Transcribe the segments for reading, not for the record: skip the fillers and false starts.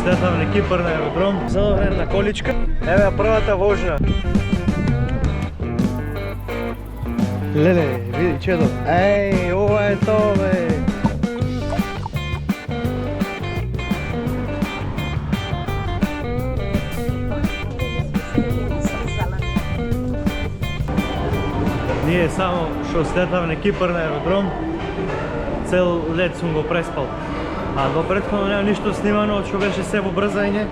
Слетам на Кипар на аеродром, задоволен на количка. Еве првата вожна. Леле, види чедо. Еј, ова е тоа бе. Ние само што слетав на Кипар на аеродром, цел лет сум го преспал. А до претходно нема ништо снимано, што беше се во брзање.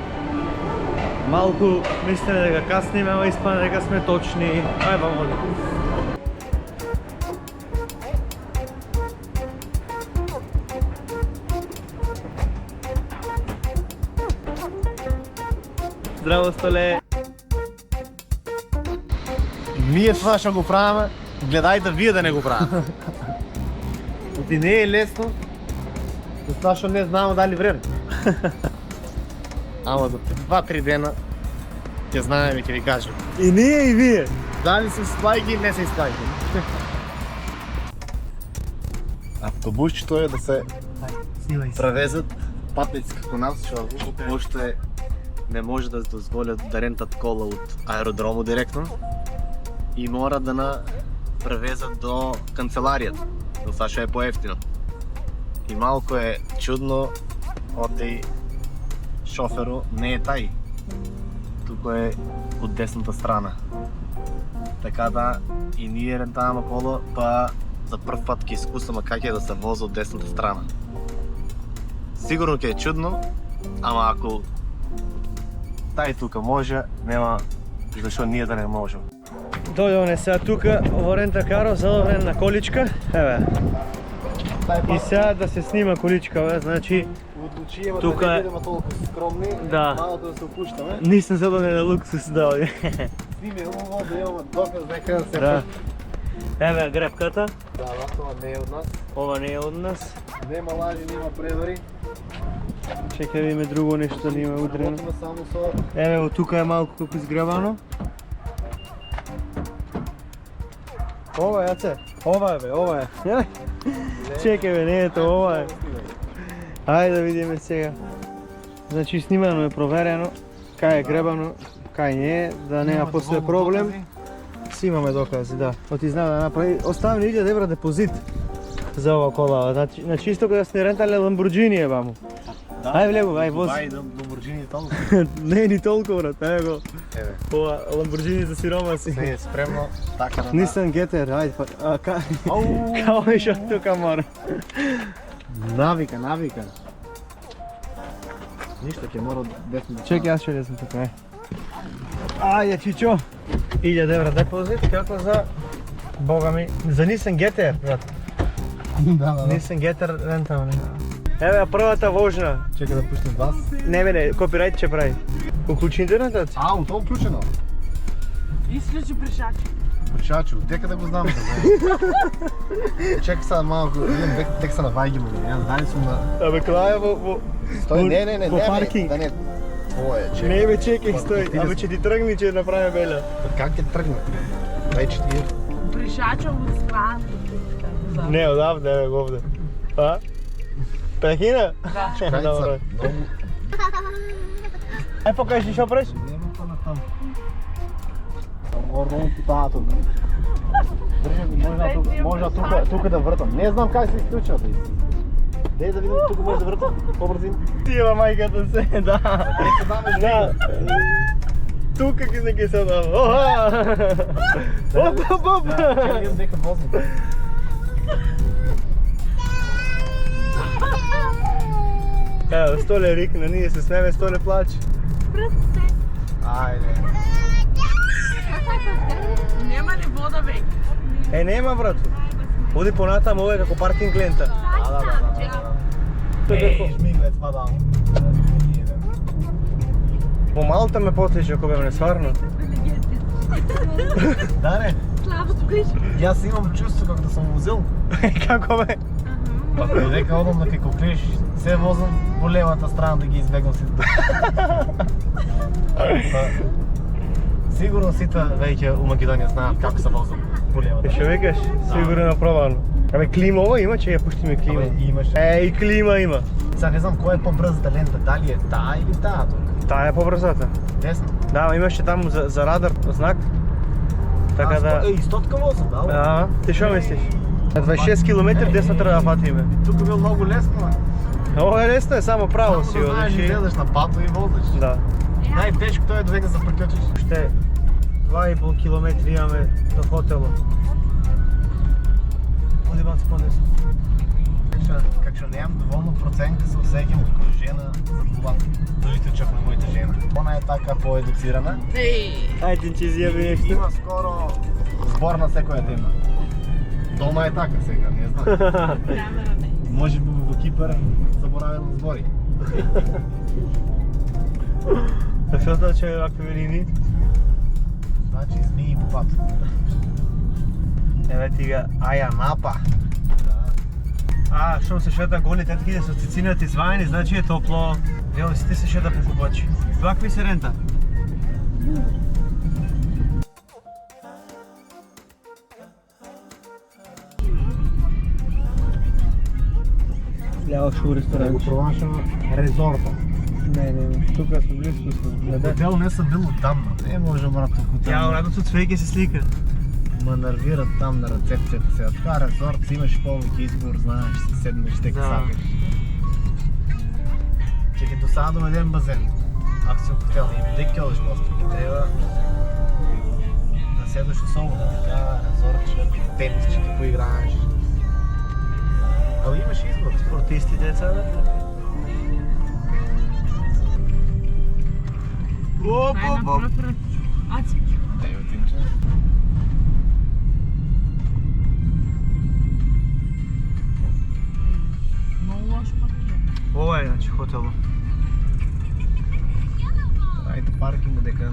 Малку мислеме дека касниме, ама испадна дека сме точни. Ај ба моди. Здраво, Столе! Ние това што го правиме, гледајте вие да не го правиме. Оти не е лесно, затоа што не знаеме дали време. Ама за 2-3 дена ќе знаеме, ќе ви кажем. И ние и вие. Дали се исплајки или не се исплајки. Автобусчето е да се превезат патници како нас, што уште не може да дозволят да рентат кола од аеродромот директно и мора да на превезат до канцеларијата, до тоа што е поевтино. И малку е чудно оти шоферу не е тај, туку е од десната страна. Така да и ние рентаваме коло, па за прв пат ќе искусаме како е да се вози од десната страна. Сигурно ќе е чудно, ама ако тај тука може, нема зашо ние да не можеме. Дојдовме сега тука во рентакаро, задоволен на количка. Еве. И сега да се снима количка, бе, значи Одлучијаме тука да е- не бидеме толку скромни, Да. малку да се опуштаме. нисам задоволен на луксус да оди. Сниме убаво да имаме доказ дека се Да. Еве гребката, Да, това не е од нас. ова не е од нас. Нема лажи, нема превари. Чекај да видиме друго нешто да има удрено. Работиме само со Еве, од тука е малку како изгребано. Ова е, Јаце. Ова е, бе, ова е. Чекај, бе, не е тоа, ова е. Ајде да видиме сега. Значи, снимано е проверено, кај е гребано, кај не е, да нема после проблем. Си имаме докази, да. Оти знае да направи. Остави 1000 евра депозит за ова кола. Значи, исто кога сме рентале Lamborghini е, баму. Ај влегу, ај вози. Ај да Lamborghini толку. Не е ни толку, брат, ај го. Еве, Ова Lamborghini за сиромаси. се е спремно, така да. Nissan Getter, ајде па. Као што тука мора. Навика. Ништо ќе мора десно. Чекај, јас ќе лезам тука, е. Ајде, Чичо. 1000 евра депозит, како за Бога ми, за Nissan Getter, брат. Да. Nissan Getter рентаваме. Еве првата вожна. Чека да пуштим вас. Не, копирајт ќе прави. Уклучи интернетот. А, тоа уклучено. Исклучи пришачи. Пришачу, дека да го знам да знам. Чека сега малку, идем дека се наваѓаме, јас дали сум на... Абе, клаја во... Стој, не, Во паркинг. Да не, тоа е, чека. Не, бе, чекај, стој. Ти Абе, ќе ти тргни, ќе направи беля. Как ќе тргне? Веќе ти е. Пришача од страна. Не, одавде, еве го овде. А? Прехина? Да. Добро. Многу... Ај покажи што правиш? Нема тоа на таму. Морам путато. Може тука да вртам. Не знам как се исклучува. Дей да видим тука може да вртам. Побрзин. Тива мајката се, да. Да. Тука ќе се дава. Оха! Оп! Ќе видим дека возим. Ево, Столе рикна, ние се смеме, Столе плаче. Ајде. Нема ли вода веќе? Нема, брато. Оди понатаму, ова е како паркинг лента. Еј, жмиглец, мадам. По Малта ме потече ако бе сварно. Да, не? Слабо стоиш. Јас имам чувство како да сум возил. Како бе? Па дека одам на како криш, се возам по левата страна да ги избегнам сите. Сигурно сите веќе у Македонија знаат како се возам по левата. Што викаш? Сигурно направано. Абе клима ова има, че ја пуштиме клима. Абе, имаш. И клима има. Сега не знам кој е побрзата лента, дали е таа или таа тука. Таа е побрзата. Десно. Да, имаше таму за радар знак. Така да... Истотка возам, да? Да, ти шо мислиш? На 26 км десно треба да фатиме. Тука бил многу лесно. Ова е лесно, е само право си Само да знаеш, одиш. излезеш на пато и возиш. Да. Најтешкото е додека се приклучиш. Уште 2,5 км имаме до хотелот. Оди малце подесно. Како што немам доволно проценка, се осеќам како жена за колата. Дожите чак на мојата жена. Она е така поедуцирана. Ајде, че изјави нешто. Има скоро збор на секоја тема. Дома е така сега, не знам. Може би во Кипар заборавил збори. А што значи вакви линии? Значи змии по пат. Еве ти га аја напа. А, што се шета голи тетките со цицинати изваени, значи е топло. Ево сите се шета по купачи. Вакви се рента. Ляо шу Да го ресторант. провашам резорта. Не, тука сме близко сме. Хотел не съм бил оттамна. Не може брат тук Ја, оттамна. радо со цвеќе се слика. Ма нервират там на рецепцията сега. Така резорт си имаш повеќе избор, знаеш, си седнеш тека Да. сакаш. Ќе ти досадам еден базен. Ако си у хотел и дек ќе одиш после, ќе треба да седнеш особено, така, резортче, тенисче ќе поиграеш. Али имаш избор. Спортисти деца, да? Ево тинче. Много лош паркет. Ова е, значи, хотело. Ајде паркинг дека.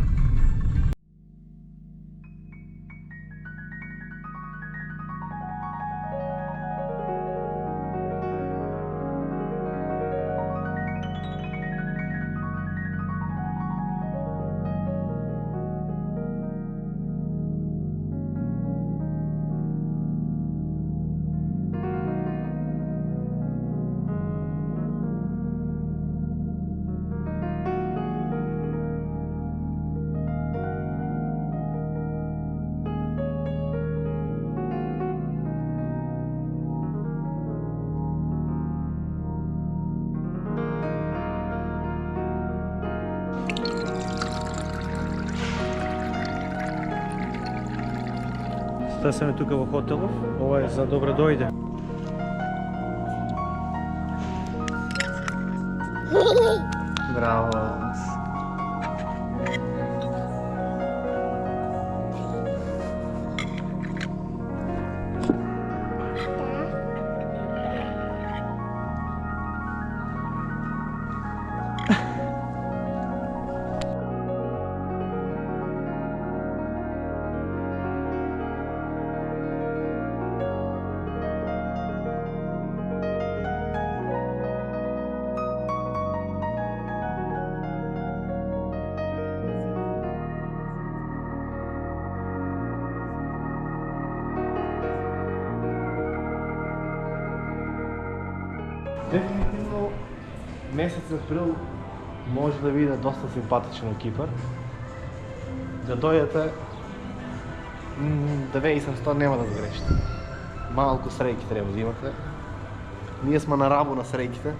Стасаме тука во хотелов. Ова е за добро дојде. Браво. Дефинитивно месец април може да биде доста симпатичен во Кипар. Да дојдете, 9800 нема да сгрешите. Малку среќи треба да имате. Ние сме на рабу на среќите.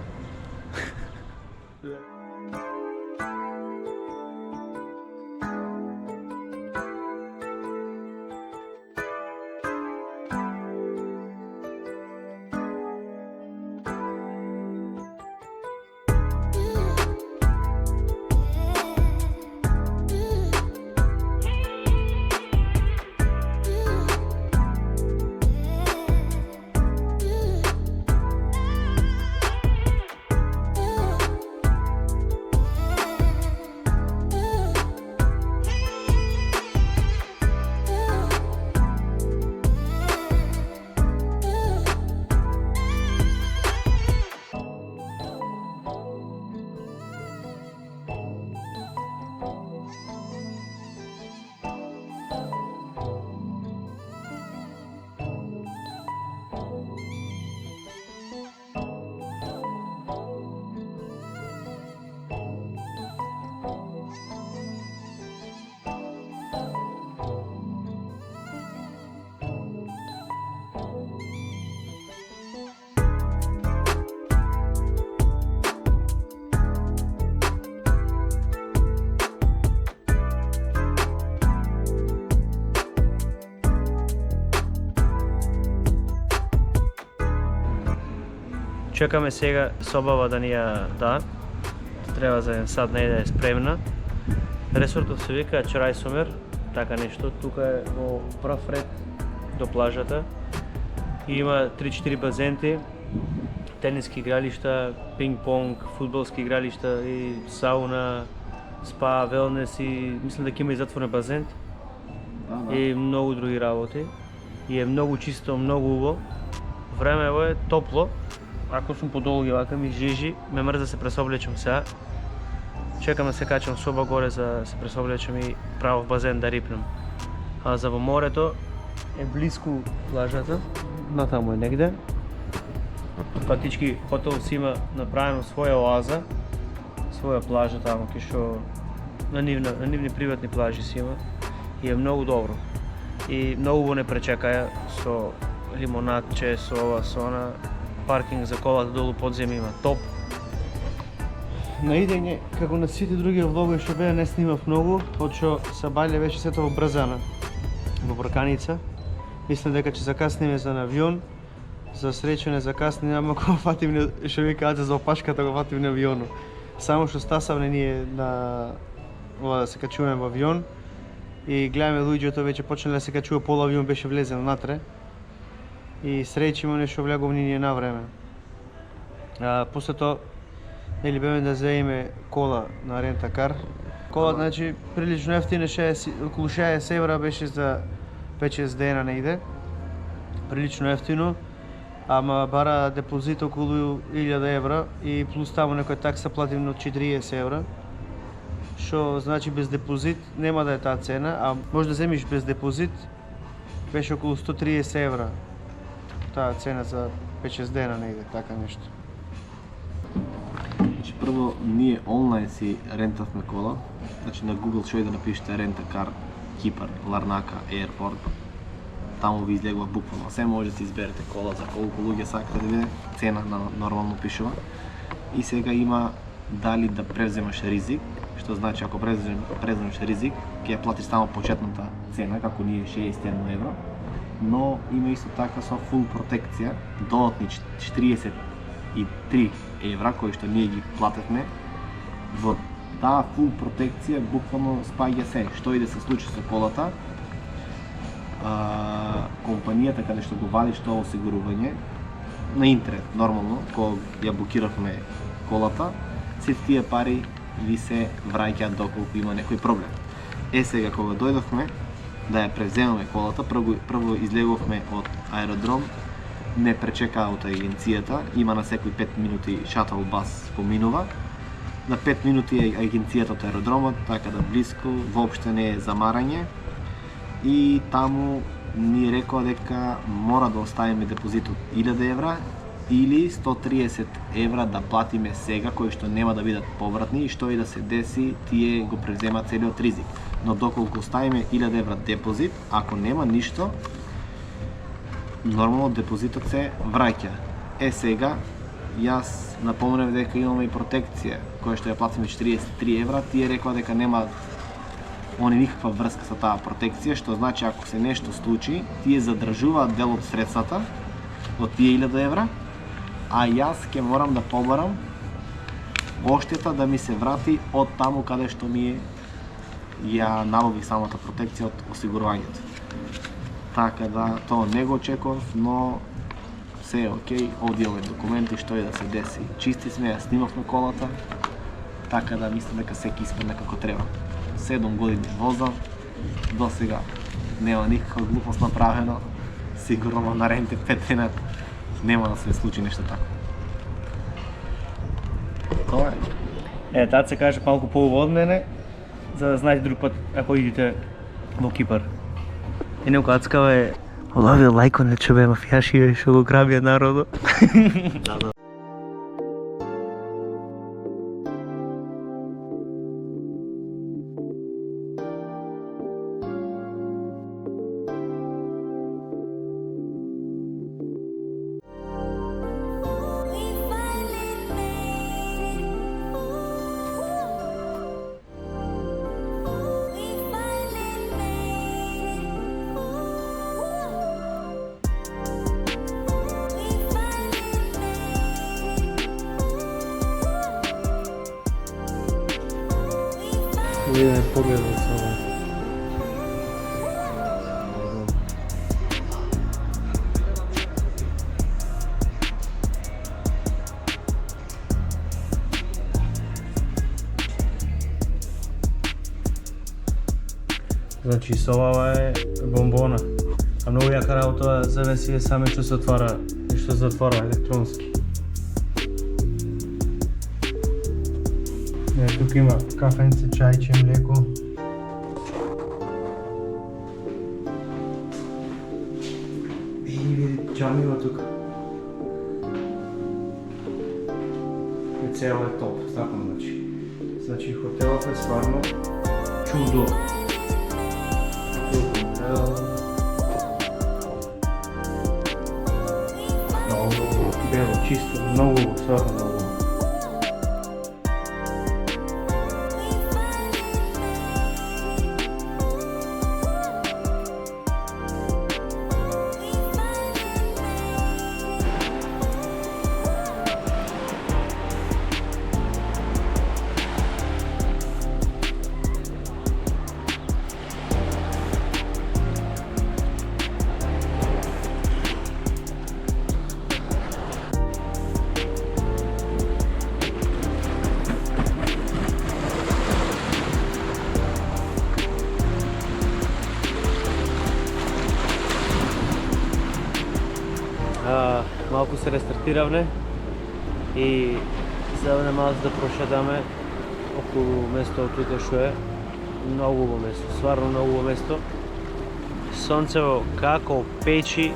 Чекаме сега собава да ни ја да. Треба за еден сат да е спремна. Ресортот се вика Чрајсомер, така нешто. Тука е во прав ред до плажата. И има 3-4 базенти, тениски игралишта, пинг-понг, фудбалски игралишта и сауна, спа, велнес и мислам дека има и затворен базен. И многу други работи. И е многу чисто, многу убаво. Времево е топло. Ако сум подолги вака ми жижи, ме мрза да се пресоблечам сега. Чекам да се качам соба горе за да се пресоблечам и право в базен да рипнам. А за во морето е близко плажата, натаму е негде. Фактички хотел си има направено своја оаза, своја плажа таму кај што на нивни приватни плажи си има и е многу добро. И многу го не пречекаја со лимонадче, со ова, со она, паркинг за колата долу подземи има, топ. На идење, како на сите други влогови што беа, не снимав многу, отшо Сабајле беше сето во брзана, во Брканица. Мислам дека ќе закасниме за авион, за среќа не закасниме, ама кога фативме, што викаат за опашката го фативме авиону. Само што стасавме ние на ова да се качуваме во авион и гледаме луѓето веќе почнале да се качува, пол авион беше влезен внатре. И среќимо нешто влеговни ние на време. После тоа нели беме да земеме кола на рентакар. Кола значи прилично ефтина, околу 60 евра беше за 5-6 дена негде. Прилично ефтино, ама бара депозит околу 1000 евра и плюс таму некоја такса платим од 40 евра. Што значи без депозит нема да е таа цена, а може да земиш без депозит беше околу 130 евра. Таа цена за 5-6 дена негде, така нешто. Значи прво ние онлайн си рентавме кола, значи на Google што и да напишете рентакар Кипар, Ларнака, Airport. Таму ви излегува буквално се, може да си изберете кола за колку луѓе сакате да биде, цена нормално пишува. И сега има дали да превземаш ризик, што значи ако превземеш ризик, ќе ја платиш само почетната цена, како ние 61 евро. Но има исто така со фул протекција, додатни 43 евра кои што ние ги платевме. Во таа фул протекција буквално спаѓа се, што и да се случи со колата. Компанијата каде што го вадиш тоа осигурување на интернет, нормално, кога ја блокиравме колата, сите тие пари ви се враќаат доколку има некој проблем. Сега кога дојдовме да ја превземаме колата, прво излегувме од аеродром, не пречека ауто агенцијата, има на секои 5 минути шатл бас поминува. На 5 минути е агенцијата од аеродромот, така да близко, воопште не е замарање. И таму ни рекоа дека мора да оставиме депозит од 1000 евра или 130 евра да платиме сега, кои што нема да бидат повратни и што и да се деси, тие го превземат целиот ризик. Но доколку оставиме 1000 евра депозит, ако нема ништо, нормално депозитот се враќа. Сега, јас напомнев дека имаме и протекција, која што ја платиме 43 евра, тие рекоа дека нема они никаква врска со таа протекција, што значи ако се нешто случи, тие задржуваат дел од средствата од тие 1000 евра, а јас ќе морам да побарам оштета да ми се врати од таму каде што ми ја набавих самата протекција од осигурувањето. Така да, тоа не го очекував, но се е окей, овде имаме документи, што е да се деси. Чисти сме, ја снимавме колата, така да мислам дека секи испадне како треба. 7 години возам, до сега нема никаква глупост направено, сигурно во наредните 5 дена нема да се случи нешто тако. Тоа е. Таа се каже малку поубаво од мене, за да знаете друг пат ако идите во Кипар. И неукацкава е олови лајко не чубе мафијаши што го грабија народот. Да. Видиме погледот со ова. Значи со ова е бомбона. А многу јака работа зависи е саме што се отвара и што се затвора електронски. Тук има кафенце, чајче, млеко. И види џамива тука. И цел е топ, така значи. Значи хотелот е стварно чудо. Много бело, чисто, много, стварно много. Малку се рестартиравме и сега малку да прошетаме околу место тука што е. Многу убаво место, стварно многу убаво место. Сонцево како печи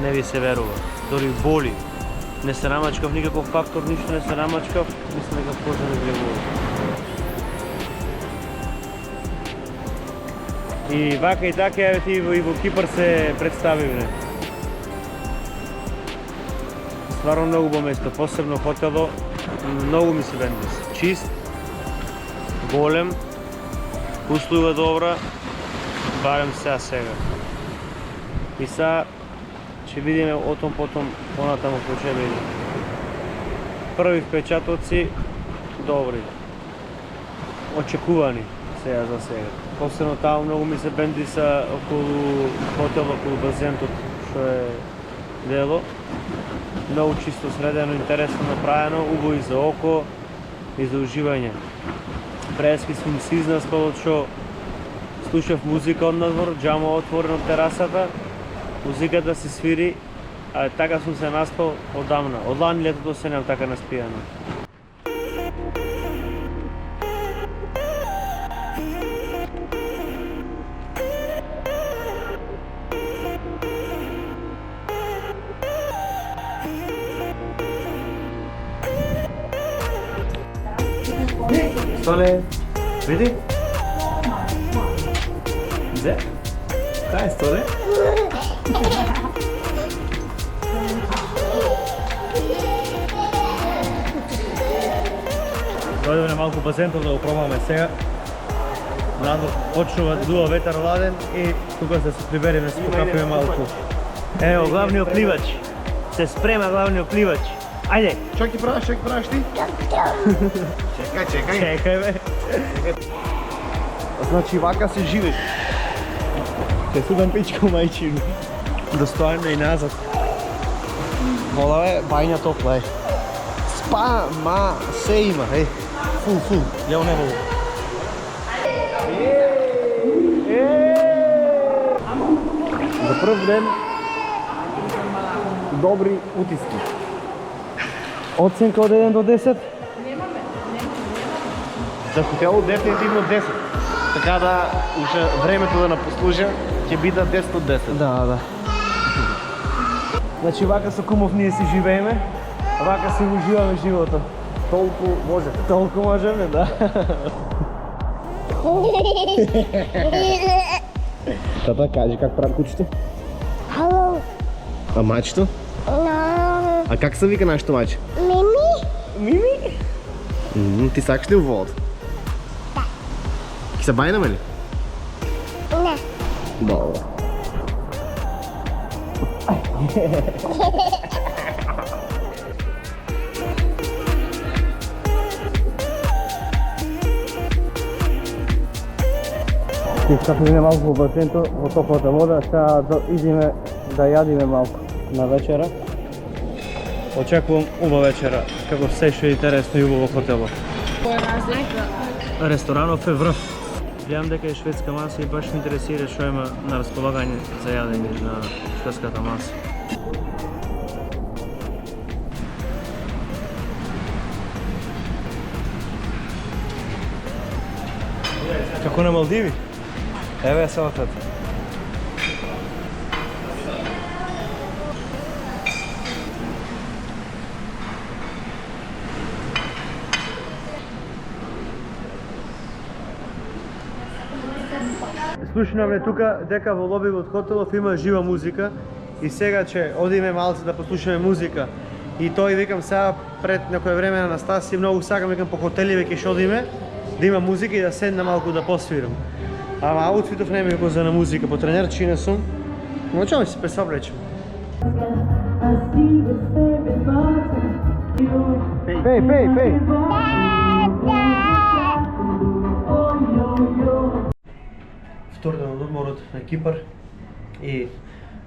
не ви се верува, дори боли. Не се намачкав никаков фактор, ништо не се намачкав, мислам дека кожа не влегува. И вака и така еве ти и во Кипар се представивме. Стварно многу убаво место, посебно хотело, многу ми се бендис. Чист, голем, услуга добра, барем сега. И сега ќе видиме отом потом понатаму по чебе. Први впечатоци добри, очекувани сега за сега. Посебно таму многу ми се бендиса околу хотел, околу базентот што е дело. Многу чисто средено, интересно направено, убаво и за око и за уживање. Прески сум се изнаспал од што слушав музика од надвор, џама отворен од терасата, музиката се свири, а така сум се наспал одамна. Од лани летото се немам така наспијано. Столе, види? Где? Кај е столе? Дојдовме малку базентов да го пробаме сега. Надвор почнува да дува ветар ладен и тука да се прибереме, се покапиме малку. Ево, главниот пливач. Се спрема главниот пливач. Ајде! Што ќе правиш ти? Чекај. Чекај бе. Значи вака се живеш. Те судам пичка у мајчину. Достојно и назад. Вода е, бајња топла е. Спа, ма, се има, е. Фул. Ја не волу. За прв ден добри утиски. Оценка од 1 до 10? За хотелот дефинитивно 10. Така да уште времето да напослужа ќе биде 10 од 10. Да. Значи вака со кумов ние си живееме, вака си уживаме животот. Толку можеме, да. Тата, кажи как прави кучето? Hello. А мачето? No. А как се вика нашето маче? Mimi? Ти сакаш ли увод? Да. Ки се бајнаме ли? Не. Добро. Скапиме малку во басенто, во топлата вода, сега идеме да јадиме малку на вечера. Очекувам убава вечера, како се што е интересно и убаво хотело. Ресторанов е врв. Гледам дека е шведска маса и баш ме интересира што има на располагање за јадење на шведската маса. Како на Малдиви? Еве е салатата. Слушнавме тука дека во лобби од хотелов има жива музика и сега че одиме малце да послушаме музика и тој викам сега пред некое време на Настасија многу сакам викам по хотеливе ќе одиме да има музика и да седна малку да посвирам. Ама аутфитов не ми го за на музика, по тренерчи не сум. Но чому се пресоблечем? Пеј! Втор ден од одморот на Кипар и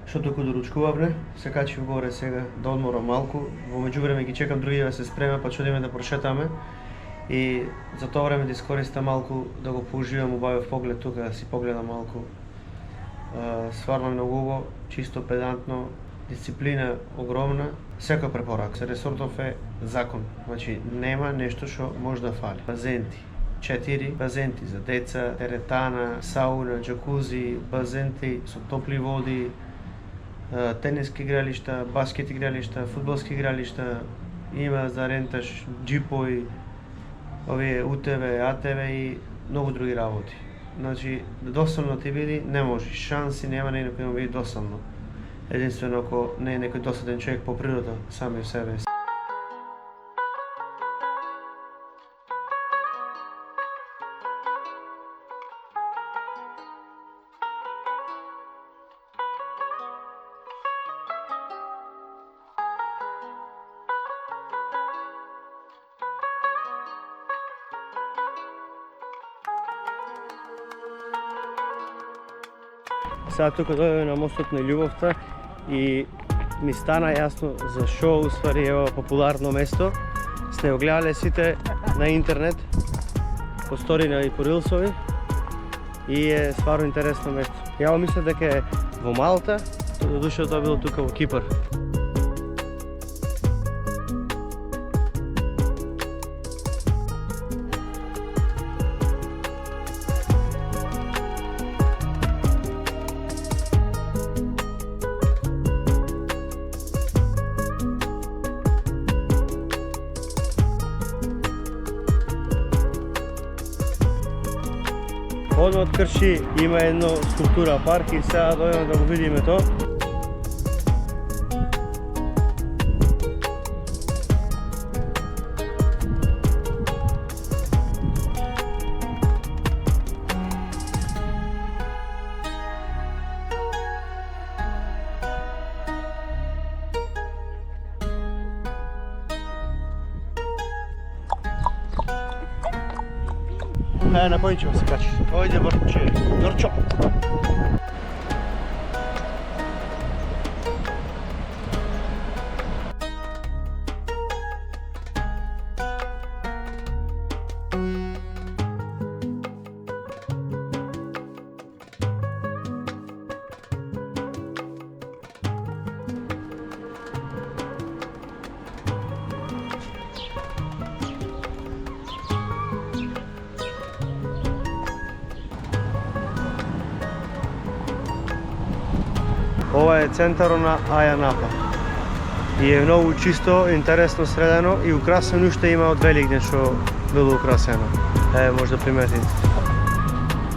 што туку доручкувавме, се качив горе сега да одморам малку. Во меѓувреме ги чекам другите да се спрема, па ќе одиме да прошетаме. И за тоа време да искористам малку да го поуживам убавив поглед тука, да си погледам малку. Стварно многу убаво, чисто педантно, дисциплина огромна, секој препорака. Ресортов е закон, значи нема нешто што може да фали. Базенти, 4 базенти за деца, теретана, сауна, джакузи, базенти со топли води, тениски игралишта, баскет игралишта, фудбалски игралишта, има за ренташ джипови, овие УТВ, АТВ и многу други работи. Значи, досадно ти биде, не може, шанси нема на некој да биде досадно. Единствено ако не е некој досаден човек по природа, сами в себе. Сега тука дојдеме на мостот на љубовта и ми стана јасно за шо уствари е ова популарно место. Сте го гледале сите на интернет, по сторина и по рилсови и е стварно интересно место. Ја мислев дека е во Малта, додуше тоа било тука во Кипар. Одма од Крши има едно скулптура парк и сега дојдеме да го видиме тоа. На кој ќе се качиш? Ојде Борче, Дорчо. Ова е центарот на Аја Напа. И е многу чисто, интересно средено и украсено уште има од Великден што било украсено. Може да приметите.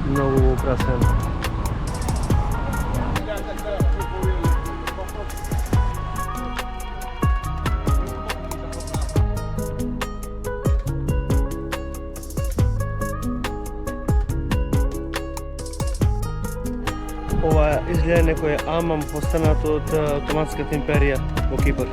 Многу украсено. Ова изгледа некој амам постанат од Отоманската империја во Кипар.